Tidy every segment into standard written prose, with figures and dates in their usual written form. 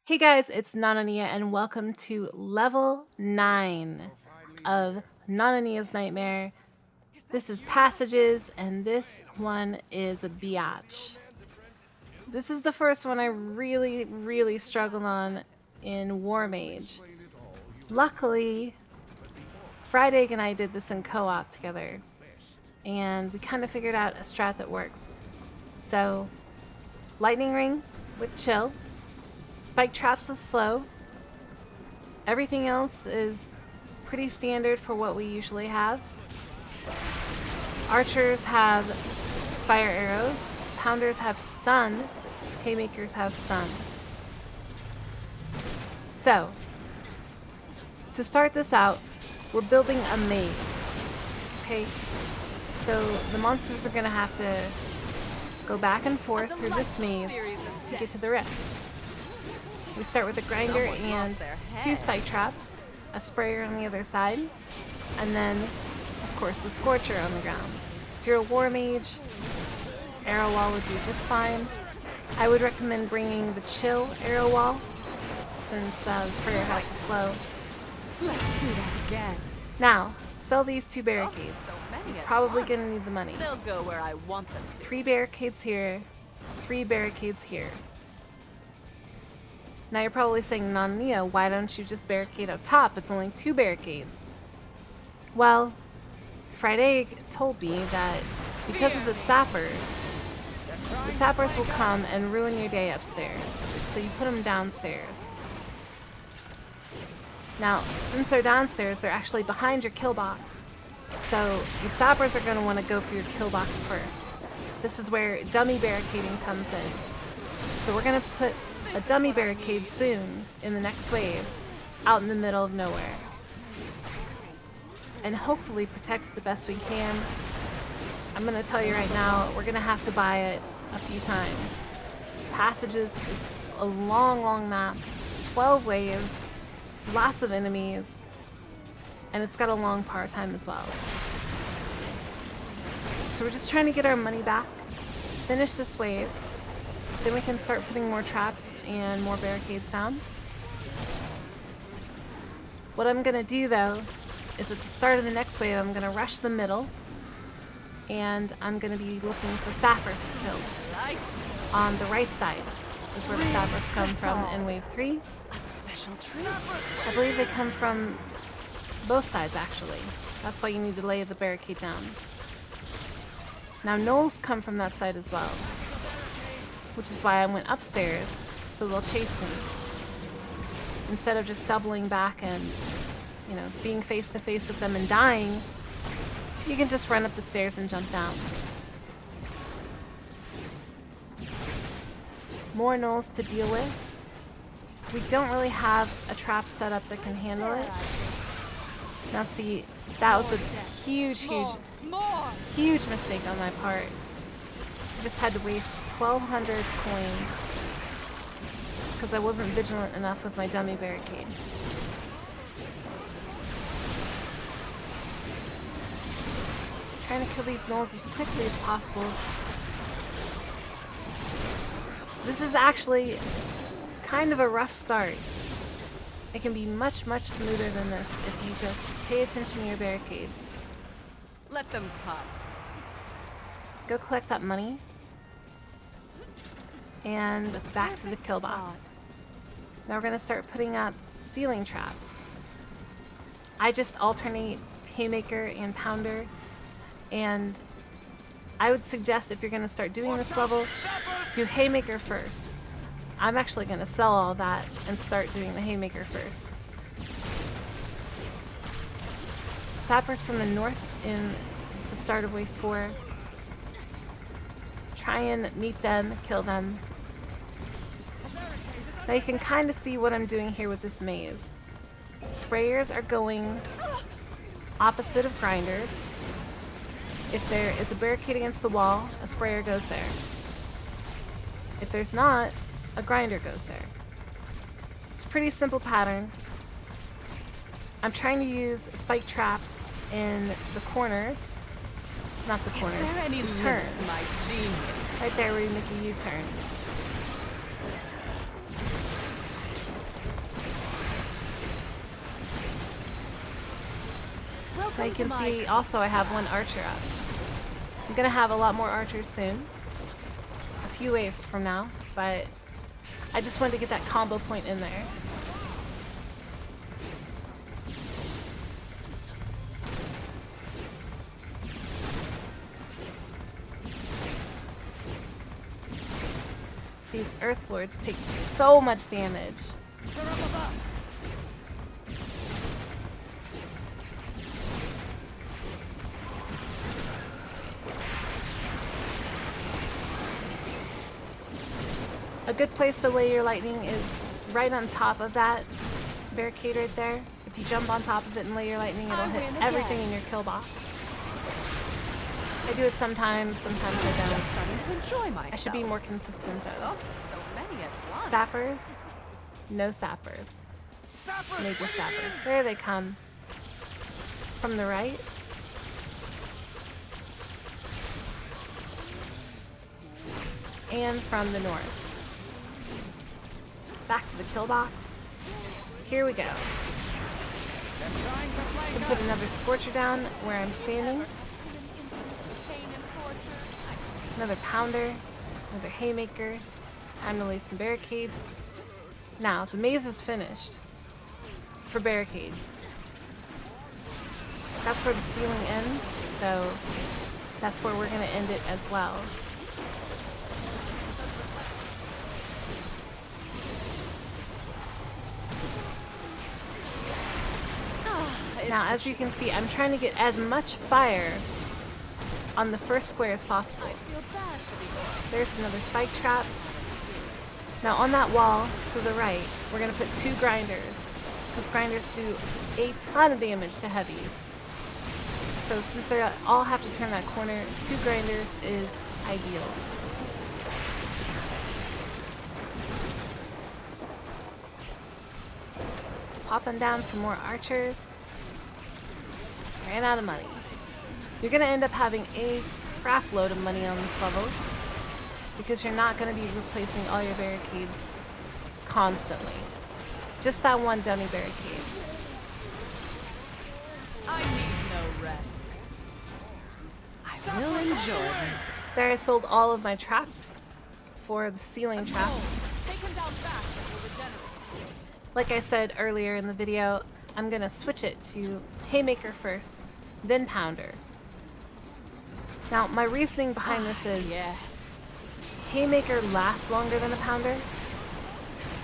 Hey guys, it's Nananea and welcome to level 9 of Nananea's Nightmare. This is Passages and this one is a biatch. This is the first one I really struggled on in War Mage. Luckily, Friday and I did this in co-op together and we kind of figured out a strat that works. So, Lightning Ring with Chill, Spike Traps with Slow. Everything else is pretty standard for what we usually have. Archers have fire arrows, pounders have stun, haymakers have stun. So, to start this out, we're building a maze. Okay? So the monsters are gonna have to go back and forth through this maze to get to the rift. We start with a grinder and 2 spike traps, a sprayer on the other side, and then, of course, the scorcher on the ground. If you're a war mage, arrow wall would do just fine. I would recommend bringing the chill arrow wall, since the sprayer has the slow. Let's do that again. Now, sell these 2 barricades. You're probably gonna need the money. They'll go where I want them to. 3 barricades here, 3 barricades here. Now you're probably saying, Nananea, why don't you just barricade up top? It's only 2 barricades. Well, Friday told me that because of the sappers will come and ruin your day upstairs. So you put them downstairs. Now, since they're downstairs, they're actually behind your kill box. So the sappers are going to want to go for your kill box first. This is where dummy barricading comes in. So we're going to put a dummy barricade soon in the next wave out in the middle of nowhere. And hopefully protect it the best we can. I'm going to tell you right now, we're going to have to buy it a few times. Passages is a long map, 12 waves, lots of enemies, and it's got a long power time as well. So we're just trying to get our money back, finish this wave, then we can start putting more traps and more barricades down. What I'm gonna do though, is at the start of the next wave, I'm gonna rush the middle, and I'm gonna be looking for sappers to kill. On the right side is where the sappers come from in wave 3. A special treat. I believe they come from both sides actually. That's why you need to lay the barricade down. Now gnolls come from that side as well, which is why I went upstairs, so they'll chase me. Instead of just doubling back and, being face to face with them and dying, you can just run up the stairs and jump down. More gnolls to deal with. We don't really have a trap setup that can handle it. Now see, that was a huge mistake on my part. I just had to waste 1,200 coins because I wasn't vigilant enough with my dummy barricade. Trying to kill these gnolls as quickly as possible. This is actually kind of a rough start. It can be much smoother than this if you just pay attention to your barricades. Let them come. Go collect that money. And back to the kill box. Now we're gonna start putting up ceiling traps. I just alternate haymaker and pounder, and I would suggest if you're gonna start doing this level, do haymaker first. I'm actually gonna sell all that and start doing the haymaker first. Sappers from the north in the start of wave 4. Try and meet them, kill them. Now you can kind of see what I'm doing here with this maze. Sprayers are going opposite of grinders. If there is a barricade against the wall, a sprayer goes there. If there's not, a grinder goes there. It's a pretty simple pattern. I'm trying to use spike traps in the corners. Not the corners, the turns. To my genius? Right there where you make a U-turn. Now you can see also I have one archer up. I'm gonna have a lot more archers soon. A few waves from now, but I just wanted to get that combo point in there. These Earth Lords take so much damage. A good place to lay your lightning is right on top of that barricade right there. If you jump on top of it and lay your lightning, it'll hit everything in your kill box. I do it sometimes I don't. Just starting to enjoy myself. I should be more consistent though. Oh, so many at once. Sappers? No sappers. Maybe a sapper. There they come. From the right. And from the north. Back to the kill box. Here we go. I'm gonna put another Scorcher down where I'm standing. Another Pounder. Another Haymaker. Time to lay some barricades. Now, the maze is finished. For barricades. That's where the ceiling ends, so that's where we're gonna end it as well. Now, as you can see, I'm trying to get as much fire on the first square as possible. There's another spike trap. Now, on that wall to the right, we're going to put 2 grinders, because grinders do a ton of damage to heavies. So since they all have to turn that corner, 2 grinders is ideal. Popping down some more archers. Ran out of money. You're going to end up having a crap load of money on this level because you're not going to be replacing all your barricades constantly. Just that one dummy barricade. I need no rest. I will enjoy this. There I sold all of my traps for the ceiling traps. Take him down fast and we'll regenerate. Like I said earlier in the video, I'm going to switch it to Haymaker first, then Pounder. Now, my reasoning behind this is Haymaker lasts longer than a Pounder.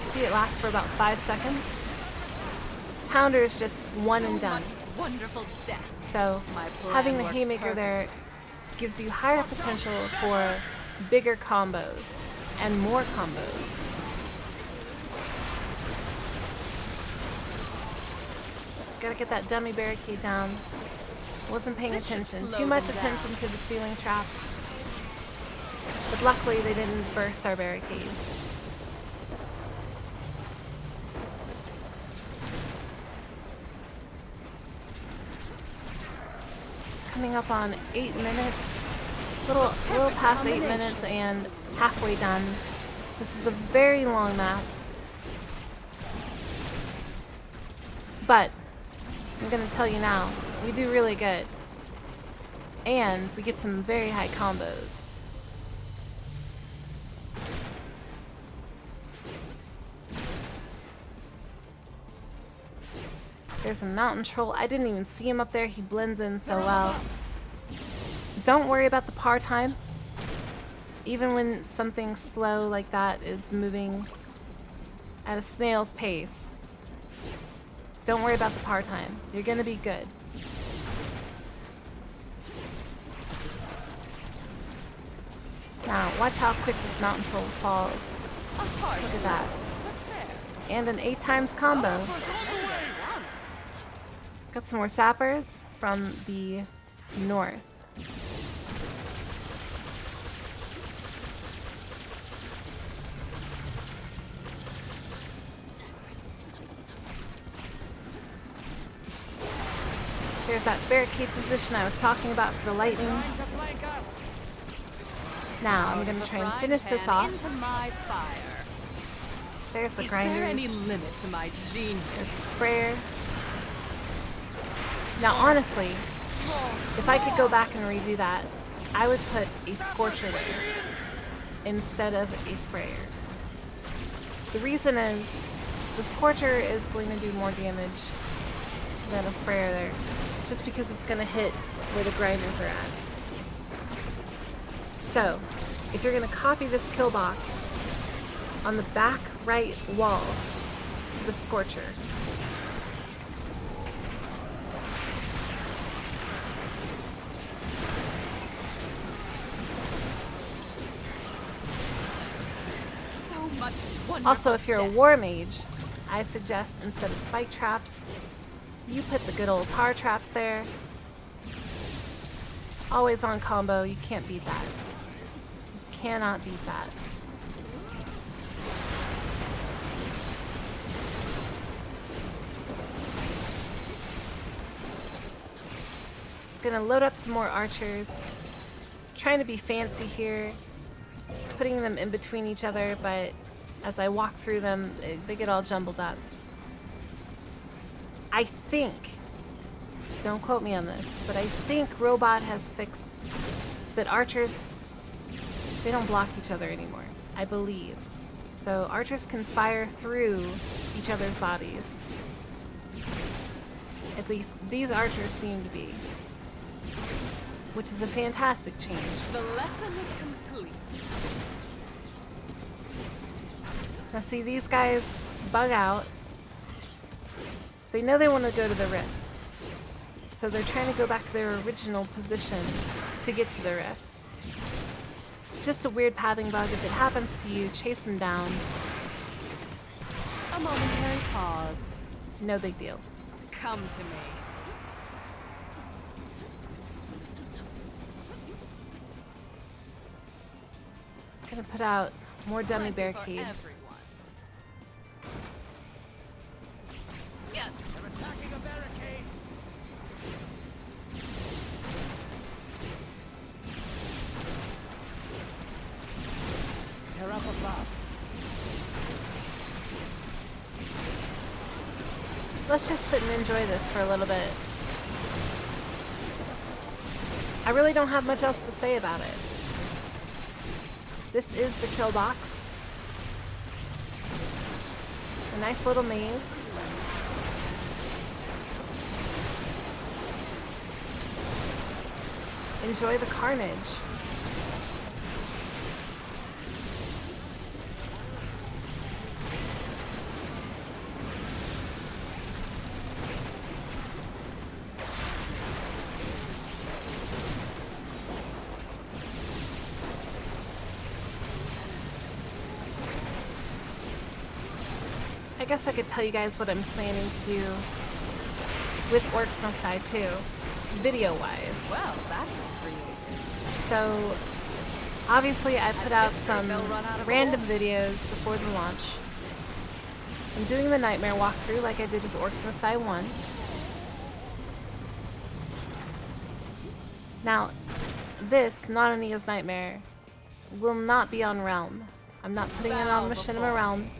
See, it lasts for about 5 seconds. Pounder is just one and done. Wonderful death. So, My plan having the worked Haymaker there gives you higher potential for bigger combos and more combos. Gotta get that dummy barricade down. Wasn't paying attention. Too much attention to the ceiling traps. But luckily they didn't burst our barricades. Coming up on 8 minutes. Little past 8 minutes and halfway done. This is a very long map. But I'm gonna tell you now, we do really good. And we get some very high combos. There's a mountain troll. I didn't even see him up there. He blends in so well. Don't worry about the par time. Even when something slow like that is moving at a snail's pace, don't worry about the par time. You're gonna be good. Now, watch how quick this mountain troll falls. Look at that. And an 8 times combo. Got some more sappers from the north. There's that barricade position I was talking about for the lightning. Now I'm gonna try and finish this off. There's the grinders. Is there any limit to my genius? There's a sprayer. Now honestly, If I could go back and redo that, I would put a Scorcher there instead of a Sprayer. The reason is the Scorcher is going to do more damage than a Sprayer there, just because it's going to hit where the grinders are at. So, if you're going to copy this kill box, on the back right wall, the Scorcher. Also, if you're a war mage, I suggest instead of spike traps, you put the good old tar traps there. Always on combo, you can't beat that. You cannot beat that. Gonna load up some more archers. Trying to be fancy here, putting them in between each other, but as I walk through them, they get all jumbled up. I think, don't quote me on this, but I think Robot has fixed that archers, they don't block each other anymore, I believe. So archers can fire through each other's bodies. At least these archers seem to be, which is a fantastic change. The lesson is complete. Now see, these guys bug out. They know they want to go to the rifts. So they're trying to go back to their original position to get to the rift. Just a weird pathing bug. If it happens to you, chase them down. A momentary pause. No big deal. Come to me. Gonna put out more dummy Plenty for barricades. everyone. Yeah. They're attacking a barricade. They're up above. Let's just sit and enjoy this for a little bit. I really don't have much else to say about it. This is the kill box. A nice little maze. Enjoy the carnage. I guess I could tell you guys what I'm planning to do with Orcs Must Die too, video-wise. Well, that was creative. So, obviously I put out some random videos before the launch. I'm doing the Nightmare walkthrough like I did with Orcs Must Die 1. Now, this, Nananea's Nightmare, will not be on Realm. I'm not putting it on Machinima Realm.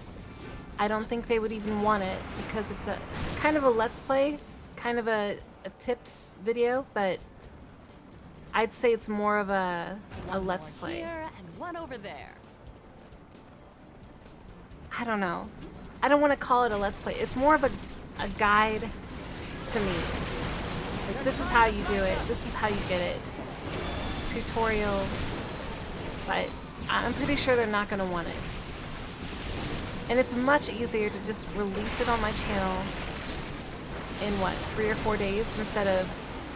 I don't think they would even want it because it's kind of a Let's Play, kind of a tips video, but I'd say it's more of a Let's Play. Here and one over there. I don't know. I don't want to call it a Let's Play. It's more of a guide to me. Like, this is how you do it. This is how you get it. Tutorial. But I'm pretty sure they're not going to want it. And it's much easier to just release it on my channel in, what, 3 or 4 days instead of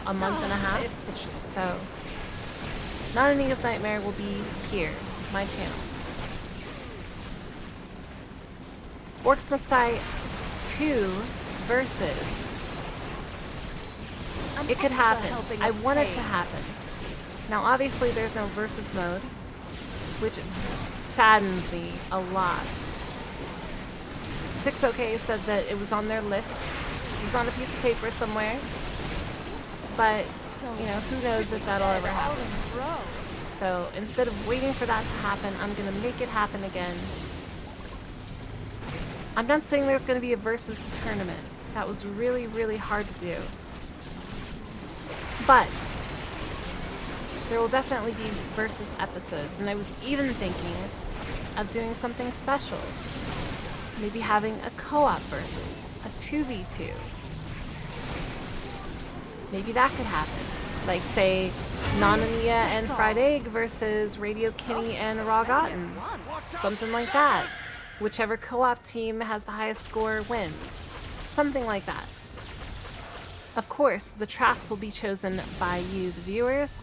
a month and a half? So, Nananea's Nightmare will be here, my channel. Orcs Must Die 2 versus. It could happen. I want it to happen. Now, obviously, there's no versus mode, which saddens me a lot. 6OK said that it was on their list. It was on a piece of paper somewhere. But, you know, who knows if that'll ever happen. So instead of waiting for that to happen, I'm going to make it happen again. I'm not saying there's going to be a versus tournament. That was really, really hard to do. But there will definitely be versus episodes, and I was even thinking of doing something special. Maybe having a co-op versus, a 2v2. Maybe that could happen. Like, say, Nananea and Fried Egg versus Radio Kitty and Raw Gotten. Something like that. Whichever co-op team has the highest score wins. Something like that. Of course, the traps will be chosen by you, the viewers,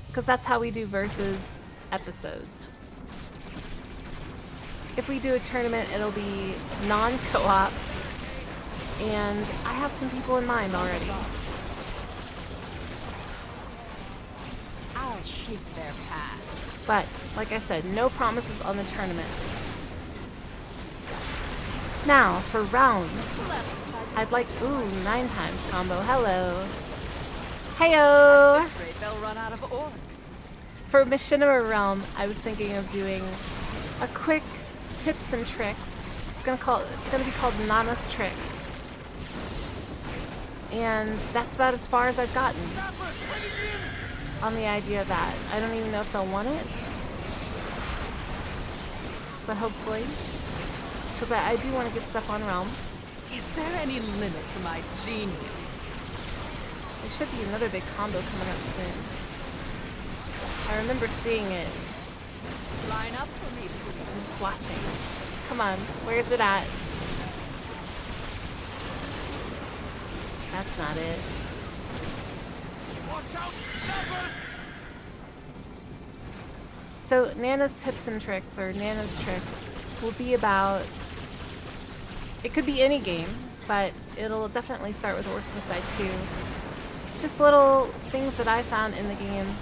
because that's how we do versus episodes. If we do a tournament, it'll be non-co-op, and I have some people in mind already. I'll shape their path. But, like I said, no promises on the tournament. Now, for round, I'd like, ooh, 9 times combo, hello. Heyo! Afraid they'll run out of orcs. For Machinima Realm, I was thinking of doing a quick tips and tricks. It's gonna be called Nana's Tricks. And that's about as far as I've gotten on the idea that I don't even know if they'll want it. But hopefully. Because I do want to get stuff on Realm. Is there any limit to my genius? There should be another big combo coming up soon. I remember seeing it. Line up for me, please. I'm just watching. Come on, where's it at? That's not it. Watch out, snappers! So Nana's tips and tricks, or Nana's tricks, will be about... It could be any game, but it'll definitely start with Orcs Must Die 2. Just little things that I found in the game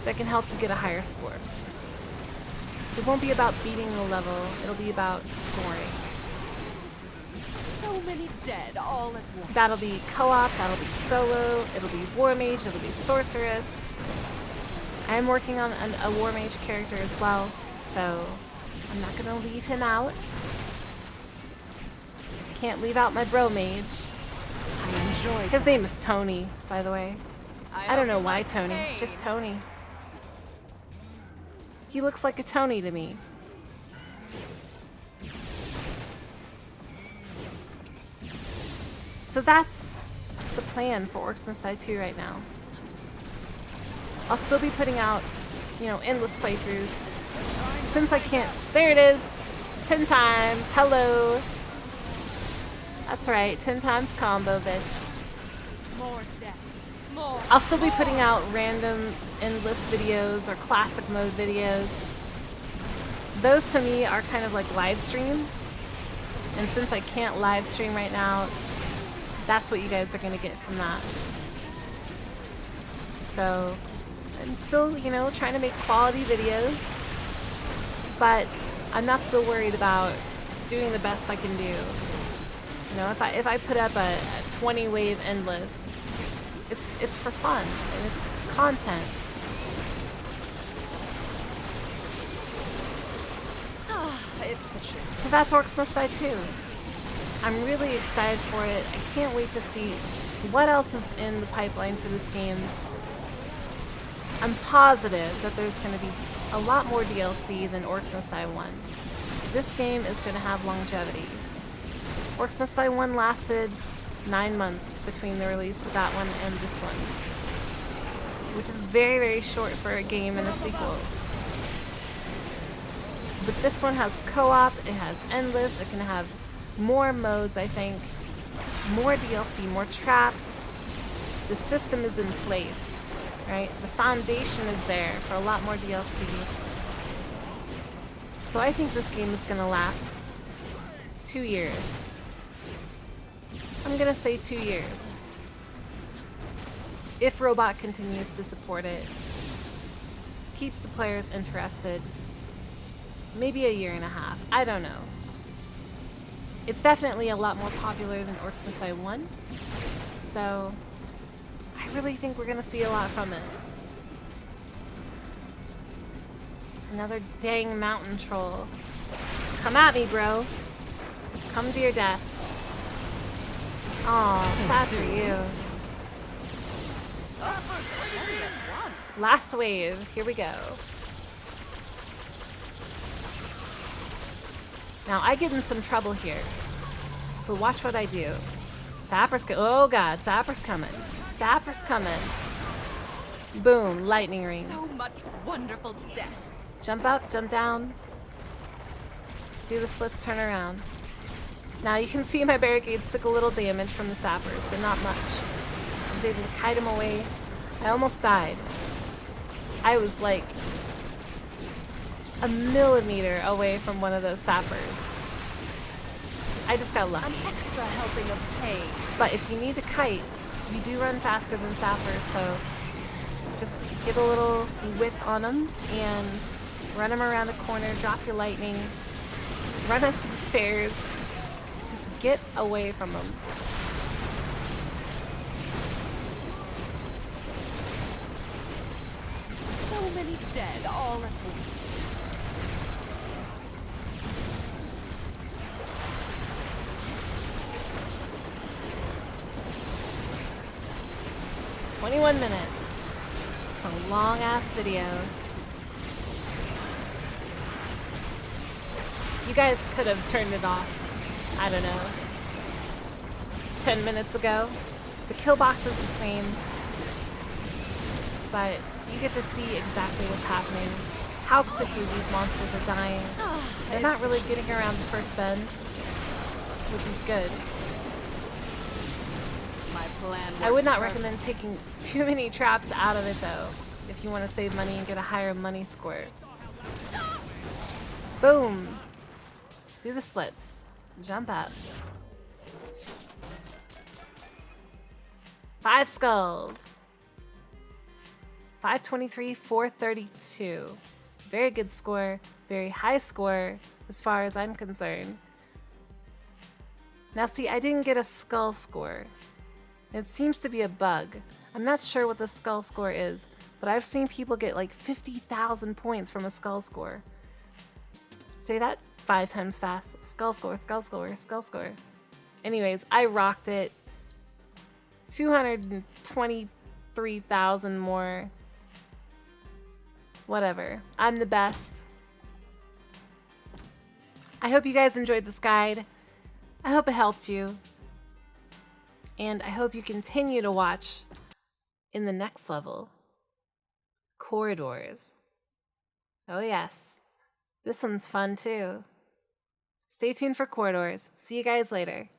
that can help you get a higher score. It won't be about beating the level, it'll be about scoring. So many dead all at once. That'll be co-op, that'll be solo, it'll be War Mage, it'll be Sorceress. I'm working on a War Mage character as well, so I'm not gonna leave him out. Can't leave out my bro mage. I enjoy His name is Tony, by the way. I don't know why Tony, pain. just Tony. He looks like a Tony to me. So that's the plan for Orcs Must Die 2 right now. I'll still be putting out, endless playthroughs. Since I can't, there it is, 10 times, hello. That's right, 10 times combo, bitch. more death. More. I'll still be putting out random endless videos or classic mode videos. Those to me are kind of like live streams. And since I can't live stream right now, that's what you guys are gonna get from that. So I'm still, trying to make quality videos, but I'm not so worried about doing the best I can do. If I put up a 20 wave endless, it's for fun and it's content. It pushes. So that's Orcs Must Die 2. I'm really excited for it. I can't wait to see what else is in the pipeline for this game. I'm positive that there's going to be a lot more DLC than Orcs Must Die 1. This game is going to have longevity. Orcs Must Die 1 lasted 9 months between the release of that one and this one, which is very, very short for a game and a sequel. But this one has co-op, it has endless, it can have more modes, I think, more DLC, more traps. The system is in place, right? The foundation is there for a lot more DLC. So I think this game is going to last 2 years. I'm gonna say 2 years. If Robot continues to support it, keeps the players interested, maybe 1.5 years. I don't know. It's definitely a lot more popular than Orcs Must Die 1, so I really think we're gonna see a lot from it. Another dang mountain troll. Come at me, bro. Come to your death. Aw, sad for you. Heavy at once. Last wave. Here we go. Now, I get in some trouble here. But watch what I do. Oh god, Sapper's coming. Sapper's coming. Boom, lightning ring. So much wonderful death. Jump up, jump down. Do the splits, turn around. Now you can see my barricades took a little damage from the sappers, but not much. I was able to kite them away. I almost died. I was like a millimeter away from one of those sappers. I just got lucky. An extra helping of pain. But if you need to kite, you do run faster than sappers, so just get a little width on them and run them around a corner, drop your lightning, run up some stairs, just get away from them. So many dead all at once. – 21 minutes. It's a long-ass video. You guys could have turned it off, I don't know, 10 minutes ago. The kill box is the same, but you get to see exactly what's happening, how quickly these monsters are dying. They're not really getting around the first bend, which is good. My plan. I would not recommend taking too many traps out of it though, if you want to save money and get a higher money score. Boom! Do the splits. Jump up. 5 skulls. 523, 432. Very good score. Very high score as far as I'm concerned. Now see, I didn't get a skull score. It seems to be a bug. I'm not sure what the skull score is, but I've seen people get like 50,000 points from a skull score. Say that 5 times fast. Skull score, skull score, skull score. Anyways, I rocked it. 223,000 more. Whatever. I'm the best. I hope you guys enjoyed this guide. I hope it helped you. And I hope you continue to watch in the next level. Corridors. Oh yes. This one's fun too. Stay tuned for Corridors. See you guys later.